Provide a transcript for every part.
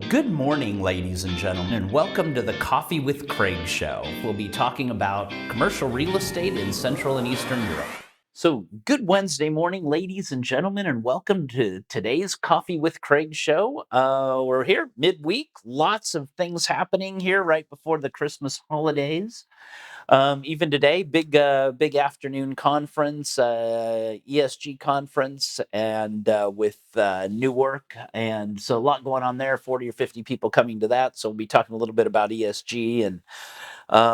Good morning, ladies and gentlemen, and welcome to the Coffee with Craig show. We'll be talking about commercial real estate in Central and Eastern Europe. So, good Wednesday morning, ladies and gentlemen, and welcome to today's Coffee with Craig show. We're here midweek, lots of things happening here right before the Christmas holidays. Even today, big afternoon conference, ESG conference, and with Newark, and so a lot going on there. 40 or 50 people coming to that. So we'll be talking a little bit about ESG and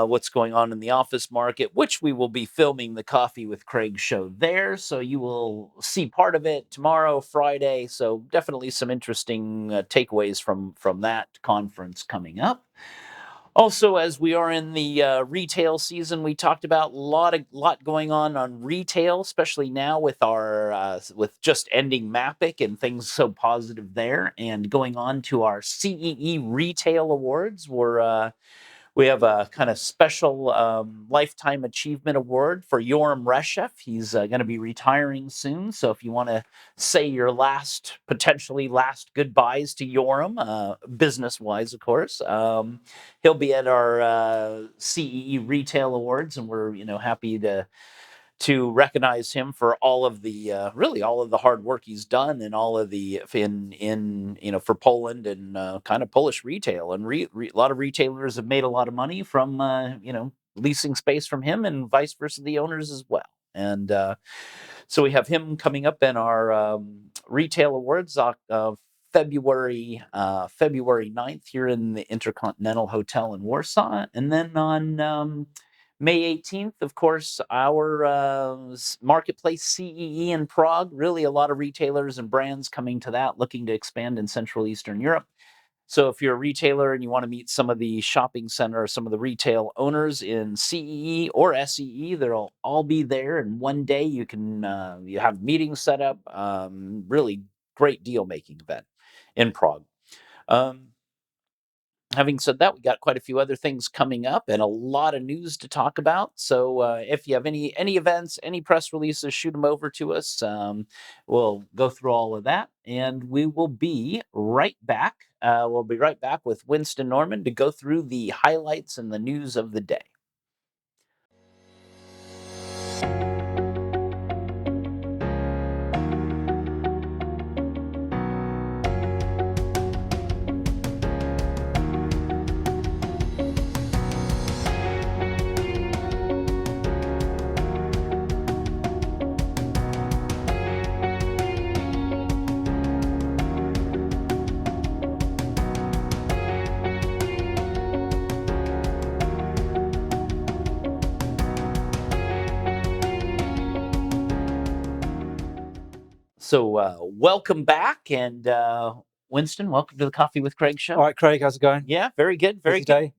what's going on in the office market, which we will be filming the Coffee with Craig show there. So you will see part of it tomorrow, Friday. So definitely some interesting takeaways from that conference coming up. Also, as we are in the retail season, we talked about a lot going on retail, especially now with our with just ending MAPIC and things so positive there, and going on to our CEE Retail Awards. We have a kind of special Lifetime Achievement Award for Yoram Reshev. He's going to be retiring soon. So if you want to say your potentially last goodbyes to Yoram, business-wise, of course, he'll be at our CEE Retail Awards, and we're happy to recognize him for all of the really all of the hard work he's done and all of the in for Poland and kind of Polish retail, and a lot of retailers have made a lot of money from leasing space from him, and vice versa the owners as well. And so we have him coming up in our retail awards February 9th here in the InterContinental Hotel in Warsaw, and then on May 18th, of course, our Marketplace-CEE in Prague. Really a lot of retailers and brands coming to that, looking to expand in Central Eastern Europe. So if you're a retailer and you want to meet some of the shopping center, some of the retail owners in CEE or SEE, they'll all be there. And one day you can you have meetings set up. Really great deal-making event in Prague. Having said that, we got quite a few other things coming up and a lot of news to talk about. So if you have any events, any press releases, shoot them over to us. We'll go through all of that, and we will be right back. We'll be right back with Winston Norman to go through the highlights and the news of the day. So welcome back, and Winston, welcome to the Coffee with Craig show. All right, Craig, how's it going? Yeah, very good. Very Busy good. day.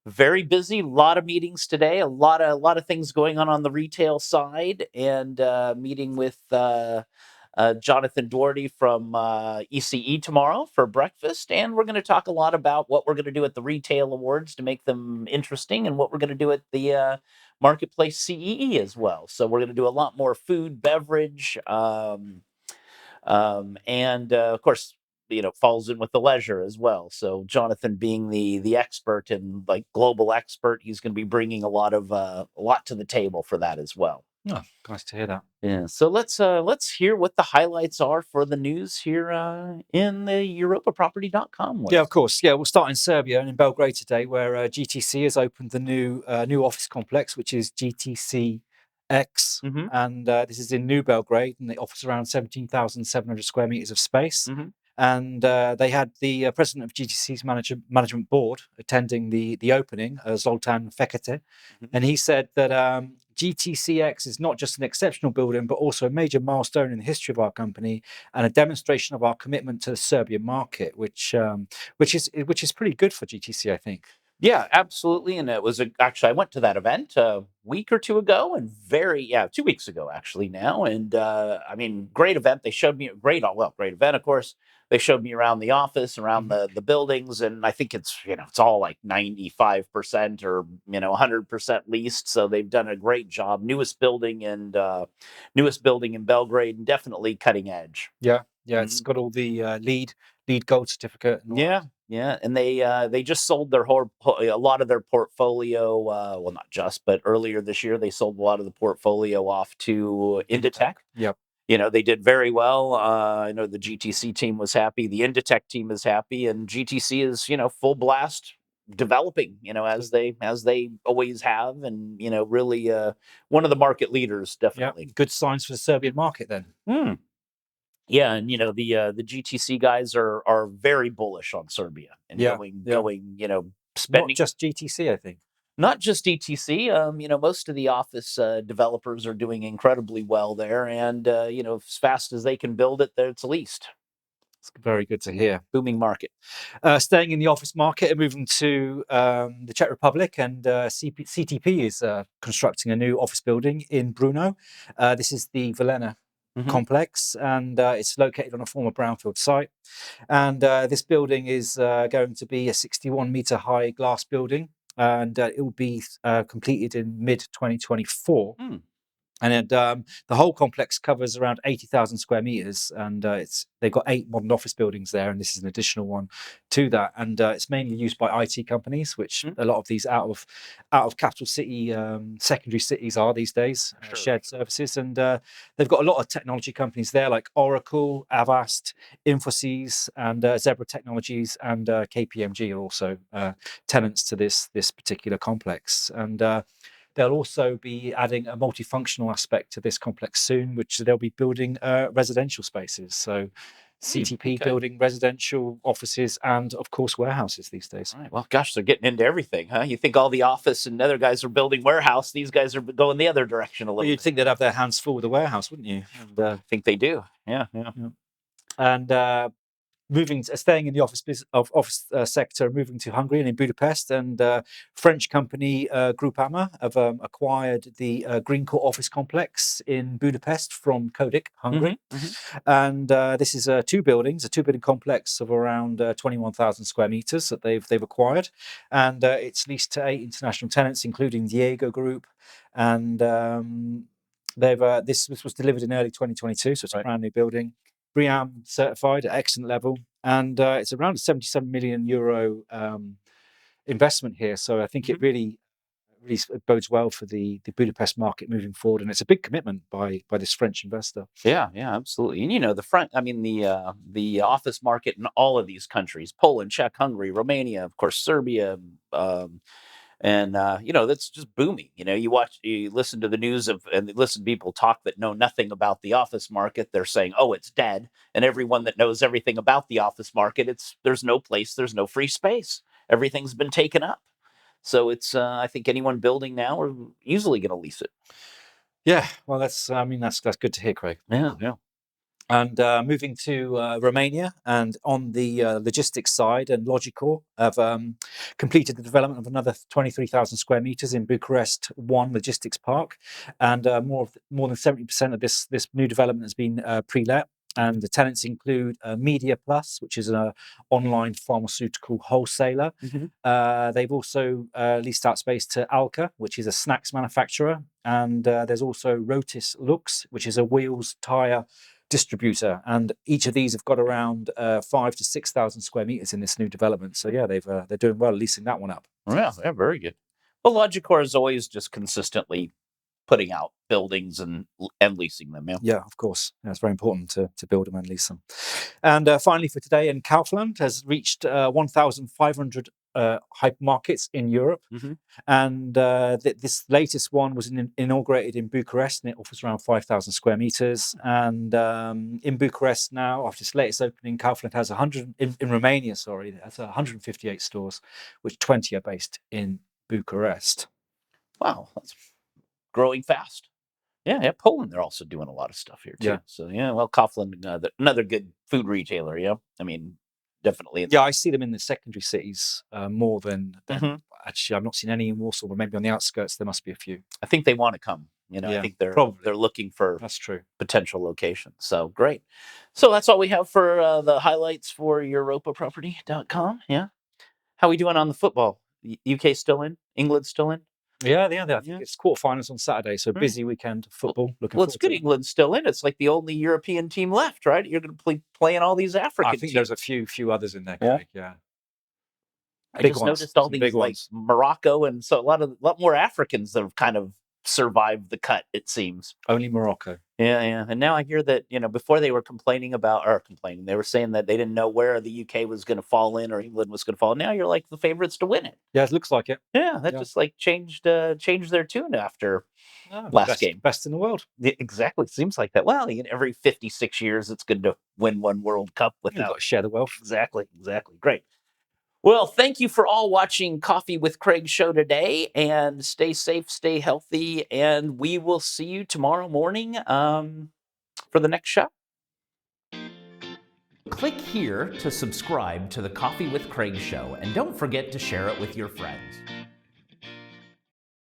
Very busy. A lot of meetings today. A lot of things going on the retail side, and meeting with Jonathan Doherty from ECE tomorrow for breakfast. And we're going to talk a lot about what we're going to do at the retail awards to make them interesting, and what we're going to do at the Marketplace-CEE as well. So we're going to do a lot more food, beverage, and of course, falls in with the leisure as well. So Jonathan, being the expert and like global expert, he's going to be bringing a lot to the table for that as well. Oh, nice to hear that. Yeah. So let's hear what the highlights are for the news here in the EuropaProperty.com. Yeah, of course. Yeah, we'll start in Serbia and in Belgrade today, where GTC has opened the new office complex, which is GTC X, and this is in New Belgrade, and it offers around 17,700 square meters of space. And they had the president of GTC's management board attending the opening, Zoltan Fekete, and he said that GTCX is not just an exceptional building, but also a major milestone in the history of our company and a demonstration of our commitment to the Serbian market, which is pretty good for GTC, I think. Yeah, absolutely. And it was actually, I went to that event a week or two ago, and 2 weeks ago actually now. And I mean, great event. They showed me great event, of course. They showed me around the office, around the buildings, and I think it's all like 95% or 100% leased. So they've done a great job. Newest building in Belgrade, and definitely cutting edge. Yeah, it's got all the LEED gold certificate. And all Yeah. that. Yeah, and they just sold their a lot of their portfolio. Well, not just, but earlier this year they sold a lot of the portfolio off to Inditech. Yep. They did very well. I know the GTC team was happy, the Inditech team is happy, and GTC is full blast developing. As they always have, and really one of the market leaders, definitely. Yep. Good signs for the Serbian market then. Yeah, and the GTC guys are very bullish on Serbia and going spending. Not just GTC, I think. Not just GTC. Most of the office developers are doing incredibly well there, and as fast as they can build it, it's leased. It's very good to hear. Booming market. Staying in the office market and moving to the Czech Republic, and CTP is constructing a new office building in Brno. This is the Velena complex, and it's located on a former brownfield site. And this building is going to be a 61-meter high glass building, and it will be completed in mid-2024. And the whole complex covers around 80,000 square meters, and they've got 8 modern office buildings there, and this is an additional one to that. And it's mainly used by IT companies, which a lot of these out of capital city secondary cities are these days, shared services. And they've got a lot of technology companies there, like Oracle, Avast, Infosys, and Zebra Technologies, and KPMG are also tenants to this particular complex. And they'll also be adding a multifunctional aspect to this complex soon, which they'll be building residential spaces. So CTP building residential offices and, of course, warehouses these days. Right. Well, gosh, they're getting into everything, huh? You think all the office and other guys are building warehouse. These guys are going the other direction a little bit. You'd think they'd have their hands full with the warehouse, wouldn't you? And, I think they do. Yeah. And staying in the office sector, moving to Hungary and in Budapest, and French company Groupama have acquired the Green Court office complex in Budapest from Kodik, Hungary. And this is a two-building complex of around 21,000 square meters that they've acquired, and it's leased to 8 international tenants, including Diego Group, and this was delivered in early 2022, so it's a brand new building. BREEAM certified at excellent level, and it's around a 77 million euro investment here. So I think it really bodes well for the Budapest market moving forward, and it's a big commitment by this French investor. Yeah, absolutely. And the office market in all of these countries: Poland, Czech, Hungary, Romania, of course, Serbia. And that's just booming. You listen to the news and listen to people talk that know nothing about the office market. They're saying, "Oh, it's dead." And everyone that knows everything about the office market, there's no place, there's no free space. Everything's been taken up. So it's I think anyone building now are easily going to lease it. Yeah, well, that's good to hear, Craig. Yeah. And moving to Romania, and on the logistics side, and Logicor have completed the development of another 23,000 square meters in Bucharest 1 logistics park, and more than 70% of this new development has been pre-let. And the tenants include Media Plus, which is an online pharmaceutical wholesaler. They've also leased out space to Alka, which is a snacks manufacturer, and there's also Rotis Lux, which is a wheels tire distributor, and each of these have got around 5,000 to 6,000 square meters in this new development. So yeah, they're doing well leasing that one up. Yeah, very good. Well, Logicor is always just consistently putting out buildings and leasing them. Yeah, of course. Yeah, it's very important to build them and lease them. And finally for today, and Kaufland has reached 1,500 hypermarkets in Europe, and this latest one was inaugurated in Bucharest, and it offers around 5,000 square meters. And in Bucharest now, after its latest opening, Kaufland has 100 in Romania. Sorry, that's 158 stores, which 20 are based in Bucharest. Wow, that's growing fast. Yeah, Poland, they're also doing a lot of stuff here too. So well, Kaufland, another good food retailer. I mean, definitely. Yeah, I see them in the secondary cities more than actually. I've not seen any in Warsaw, but maybe on the outskirts there must be a few. I think they want to come. I think they're looking for potential locations. So great. So that's all we have for the highlights for EuropaProperty.com. Yeah. How are we doing on the football? UK still in? England still in? Yeah. I think it's quarterfinals on Saturday, so busy weekend of football. Well, it's good. England's still in. It's like the only European team left, right? You're going to play in all these African teams. I think there's a few others in there, Craig. Yeah. I Big just ones, noticed all some these big like ones. Morocco, and so a lot more Africans that have kind of survived the cut, it seems. Only Morocco. Yeah, yeah. And now I hear that, before they were complaining, they were saying that they didn't know where the UK was going to fall in or England was going to fall. Now you're like the favorites to win it. Yeah, it looks like it. Yeah, that Yeah. just like changed their tune after last game. Best in the world. Yeah, exactly. Seems like that. Well, every 56 years, it's good to win one World Cup You've got without. to share the wealth. Exactly. Great. Well, thank you for all watching Coffee with Craig show today, and stay safe, stay healthy, and we will see you tomorrow morning for the next show. Click here to subscribe to the Coffee with Craig show, and don't forget to share it with your friends.